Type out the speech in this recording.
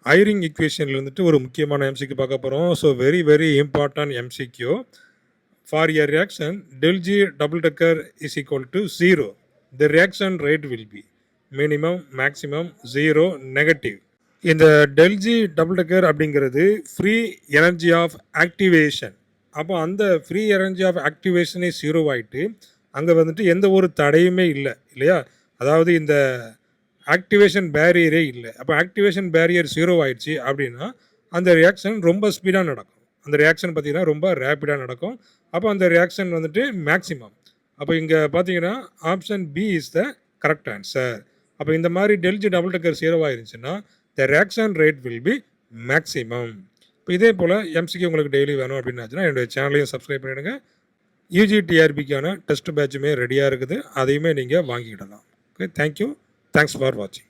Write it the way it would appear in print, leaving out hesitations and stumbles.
Eyring ஈக்குவேஷன்ல வந்துட்டு ஒரு முக்கியமான எம்சிக்யூ பார்க்க போகிறோம். So very very important MCQ. For a reaction del G double decker is equal to 0. The reaction rate will be minimum, maximum, 0, negative. இந்த del G double decker அப்படிங்கிறது free energy of activation. அப்போ அந்த free energy of ஆக்டிவேஷனே 0 ஆகிட்டு அங்கே வந்துட்டு எந்த ஒரு தடையுமே இல்லை இல்லையா? அதாவது இந்த ஆக்டிவேஷன் பேரியரே இல்லை. அப்போ ஆக்டிவேஷன் பேரியர் 0 ஆயிடுச்சு அப்படின்னா அந்த ரியாக்ஷன் ரொம்ப ஸ்பீடாக நடக்கும். அந்த ரியாக்ஷன் பார்த்தீங்கன்னா ரொம்ப ரேப்பிடாக நடக்கும். அப்போ அந்த ரியாக்ஷன் வந்துட்டு மேக்ஸிமம். அப்போ இங்கே பார்த்தீங்கன்னா option B is the correct answer. அப்போ இந்த மாதிரி del G double decker 0 ஆயிருந்துச்சுன்னா the reaction rate will be maximum. இப்போ இதே போல் எம்சிக்கு உங்களுக்கு டெய்லி வேணும் அப்படின்னாச்சுன்னா என்னுடைய சேனலையும் சப்ஸ்கிரைப் பண்ணிவிடுங்க. யூஜிடிஆர்பிக்கான டெஸ்ட் பேட்சுமே ரெடியாக இருக்குது, அதையுமே நீங்கள் வாங்கிக்கிடலாம். Okay, thank you. தேங்க்ஸ் ஃபார் வாட்சிங்.